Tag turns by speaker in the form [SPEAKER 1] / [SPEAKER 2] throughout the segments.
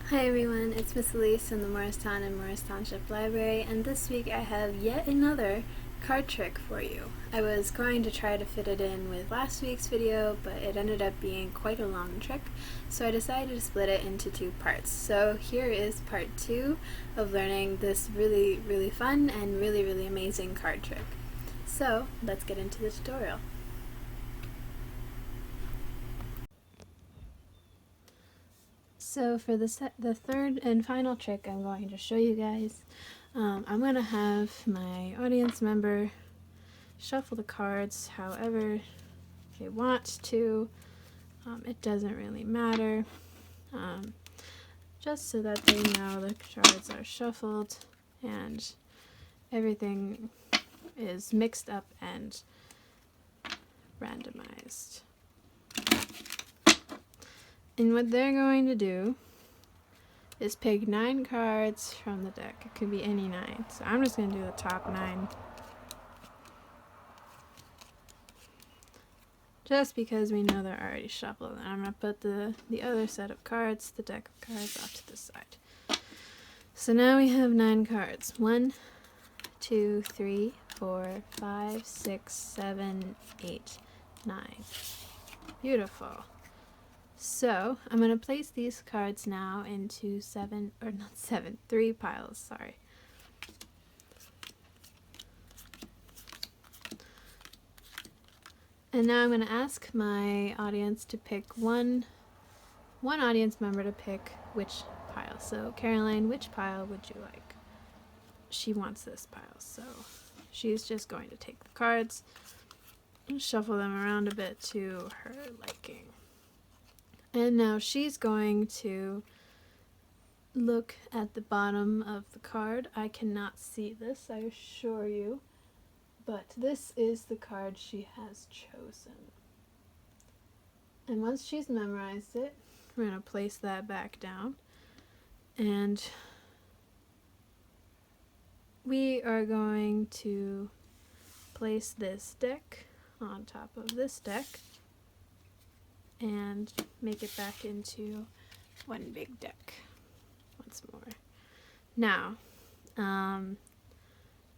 [SPEAKER 1] Hi everyone, it's Miss Elise in the Morristown and Morris Township Library, and this week I have yet another card trick for you. I was going to try to fit it in with last week's video, but it ended up being quite a long trick, so I decided to split it into two parts. So here is part 2 of learning this really fun and really amazing card trick. So let's get into the tutorial. So for the third and final trick I'm going to show you guys, I'm going to have my audience member shuffle the cards however they want to. It doesn't really matter, just so that they know the cards are shuffled and everything is mixed up and randomized. And what they're going to do is pick 9 cards from the deck. It could be any 9. So I'm just going to do the top 9. Just because we know they're already shuffled. And I'm going to put the other set of cards, the deck of cards, off to the side. So now we have 9 cards. 1, 2, 3, 4, 5, 6, 7, 8, 9. Beautiful. So I'm going to place these cards now into 3 piles, sorry. And now I'm going to ask my audience to pick one audience member to pick which pile. So Caroline, which pile would you like? She wants this pile, so she's just going to take the cards and shuffle them around a bit to her liking. And now she's going to look at the bottom of the card. I cannot see this, I assure you, but this is the card she has chosen. And once she's memorized it, we're going to place that back down. And we are going to place this deck on top of this deck and make it back into one big deck once more. Now,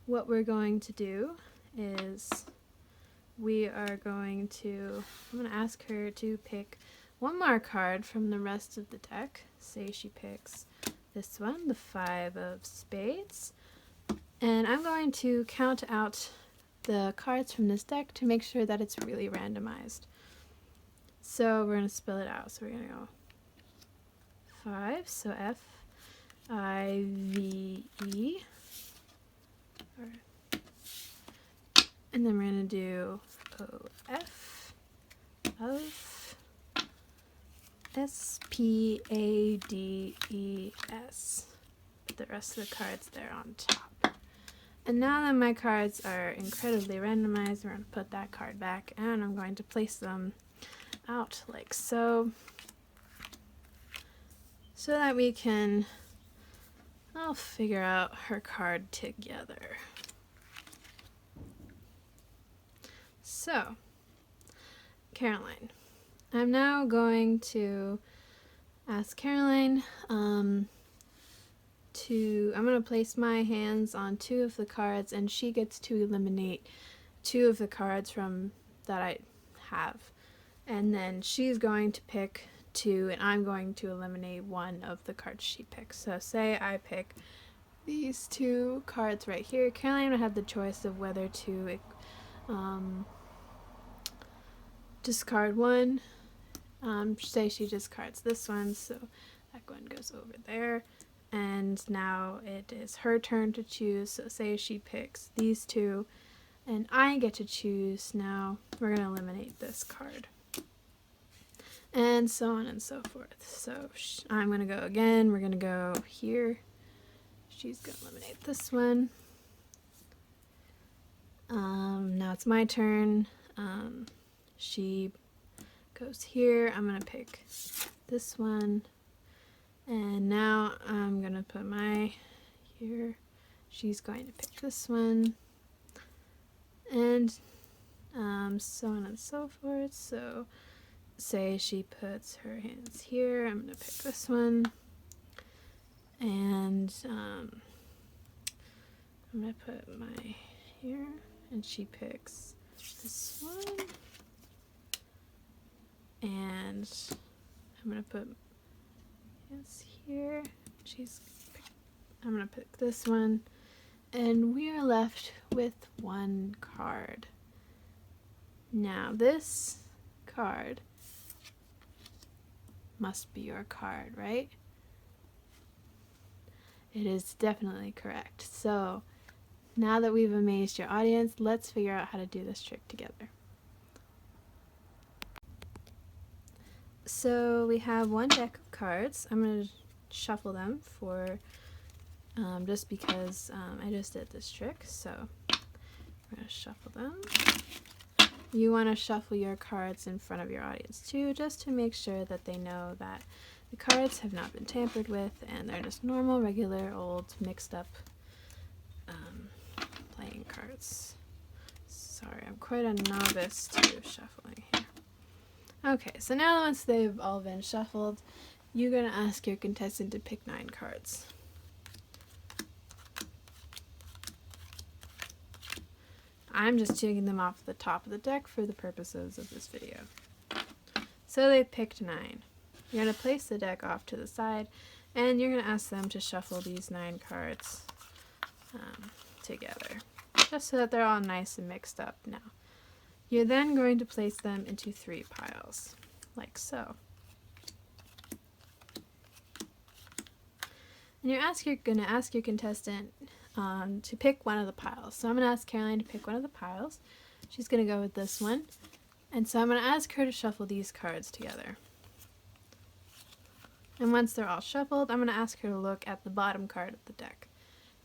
[SPEAKER 1] what we're going to do is I'm going to ask her to pick one more card from the rest of the deck. Say she picks this one, the 5 of spades. And I'm going to count out the cards from this deck to make sure that it's really randomized. So we're going to spell it out. So we're going to go 5, so F-I-V-E. And then we're going to do O-F of S-P-A-D-E-S. Put the rest of the cards there on top. And now that my cards are incredibly randomized, we're going to put that card back and I'm going to place them out like so that we can all figure out her card together. So, Caroline, I'm now going to ask Caroline I'm going to place my hands on 2 of the cards and she gets to eliminate 2 of the cards from that I have. And then she's going to pick 2 and I'm going to eliminate 1 of the cards she picks. So say I pick these 2 cards right here. Caroline would have the choice of whether to discard one. Say she discards this one, so that one goes over there. And now it is her turn to choose. So say she picks these 2 and I get to choose. Now we're going to eliminate this card. And so on and so forth. So I'm going to go again. We're going to go here. She's going to eliminate this one. Now it's my turn. She goes here. I'm going to pick this one. And now I'm going to put my here. She's going to pick this one. And so on and so forth. So say she puts her hands here. I'm going to pick this one. And I'm going to put my here, and she picks this one. And I'm going to put this here. I'm going to pick this one. And we are left with one card. Now this card must be your card, right? It is definitely correct. So now that we've amazed your audience, let's figure out how to do this trick together. So we have one deck of cards. I'm going to shuffle them for just because I just did this trick. So we're going to shuffle them. You want to shuffle your cards in front of your audience too, just to make sure that they know that the cards have not been tampered with and they're just normal, regular, old, mixed up playing cards. Sorry, I'm quite a novice to shuffling here. Okay, so now once they've all been shuffled, you're going to ask your contestant to pick 9 cards. I'm just taking them off the top of the deck for the purposes of this video. So they picked 9. You're going to place the deck off to the side, and you're going to ask them to shuffle these 9 cards together, just so that they're all nice and mixed up now. You're then going to place them into 3 piles, like so. And you're going to ask your contestant to pick one of the piles. So I'm going to ask Caroline to pick one of the piles. She's going to go with this one. And so I'm going to ask her to shuffle these cards together. And once they're all shuffled, I'm going to ask her to look at the bottom card of the deck.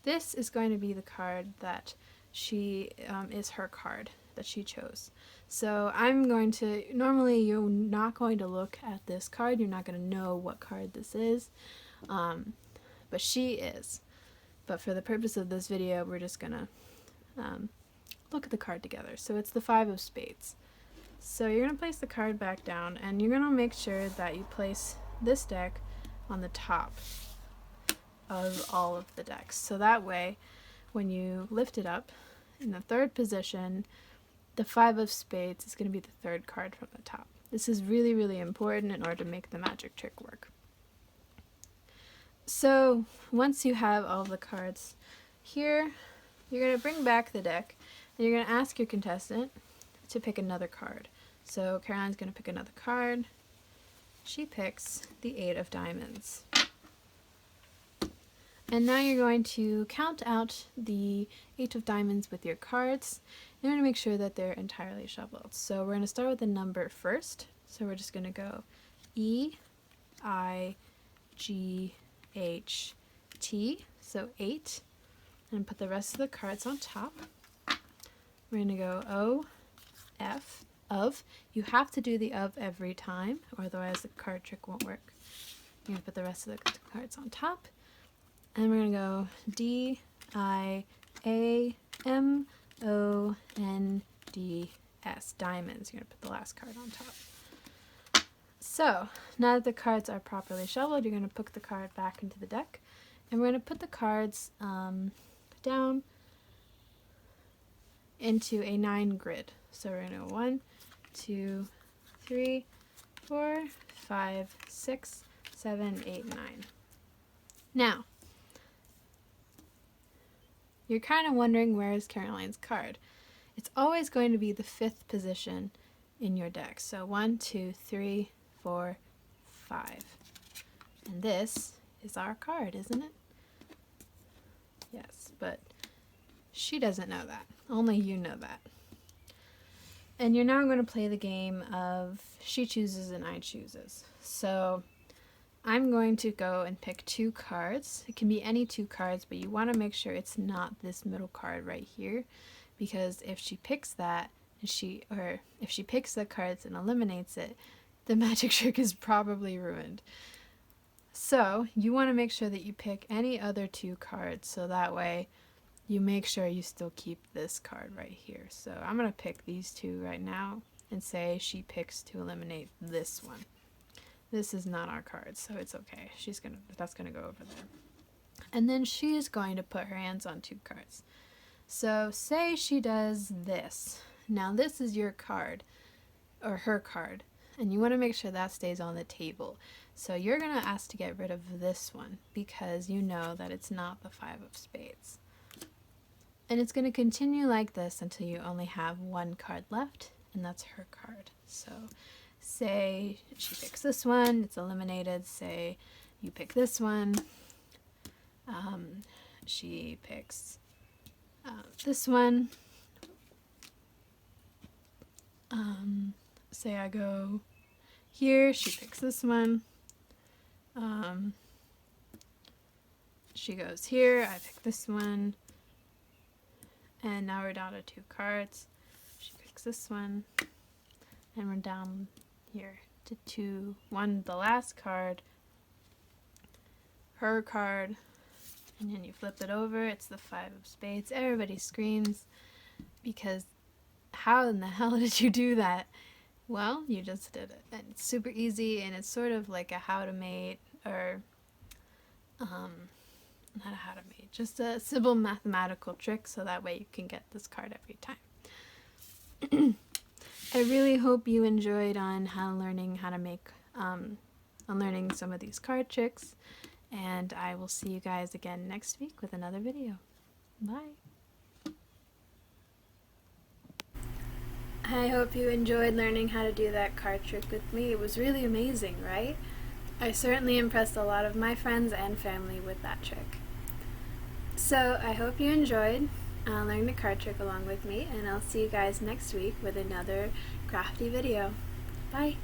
[SPEAKER 1] This is going to be the card that is her card that she chose. So I'm going to, normally you're not going to look at this card. You're not going to know what card this is. But she is. But for the purpose of this video, we're just going to look at the card together. So it's the 5 of spades. So you're going to place the card back down, and you're going to make sure that you place this deck on the top of all of the decks. So that way, when you lift it up in the 3rd position, the 5 of spades is going to be the 3rd card from the top. This is really, really important in order to make the magic trick work. So once you have all the cards here, you're going to bring back the deck, and you're going to ask your contestant to pick another card. So Caroline's going to pick another card. She picks the 8 of diamonds. And now you're going to count out the 8 of diamonds with your cards. You're going to make sure that they're entirely shuffled. So we're going to start with the number first. So we're just going to go E, I, G, H, T, so 8. And put the rest of the cards on top. We're going to go O, F, of. You have to do the of every time, or otherwise the card trick won't work. You're going to put the rest of the cards on top. And we're going to go D, I, A, M, O, N, D, S, diamonds. You're going to put the last card on top. So, now that the cards are properly shuffled, you're going to put the card back into the deck. And we're going to put the cards down into a 9 grid. So we're going to go 1, 2, 3, 4, 5, 6, 7, 8, 9. Now, you're kind of wondering where is Caroline's card. It's always going to be the 5th position in your deck. So 1, 2, 3, 4, 5. And this is our card, isn't it? Yes, but she doesn't know that. Only you know that. And you're now going to play the game of she chooses and I chooses. So I'm going to go and pick 2 cards. It can be any 2 cards, but you want to make sure it's not this middle card right here, because if she picks that, and if she picks the cards and eliminates it, the magic trick is probably ruined. So you want to make sure that you pick any other 2 cards, so that way you make sure you still keep this card right here. So I'm going to pick these 2 right now and say she picks to eliminate this one. This is not our card, so it's okay. That's gonna go over there. And then she is going to put her hands on 2 cards. So say she does this. Now this is your card, or her card, and you want to make sure that stays on the table. So you're going to ask to get rid of this one because you know that it's not the 5 of spades. And it's going to continue like this until you only have 1 card left, and that's her card. So say she picks this one, it's eliminated. Say you pick this one, she picks this one. Say I go here, she picks this one. She goes here, I pick this one. And now we're down to 2 cards. She picks this one. And we're down here to 2. The last card, her card. And then you flip it over, it's the 5 of spades. Everybody screams because how in the hell did you do that? Well, you just did it. And it's super easy, and it's sort of like a how to mate, or not a how to mate, just a simple mathematical trick, so that way you can get this card every time. I really hope you enjoyed on learning how to make, on learning some of these card tricks, and I will see you guys again next week with another video. Bye! I hope you enjoyed learning how to do that card trick with me. It was really amazing, right? I certainly impressed a lot of my friends and family with that trick. So I hope you enjoyed learning the card trick along with me, and I'll see you guys next week with another crafty video. Bye!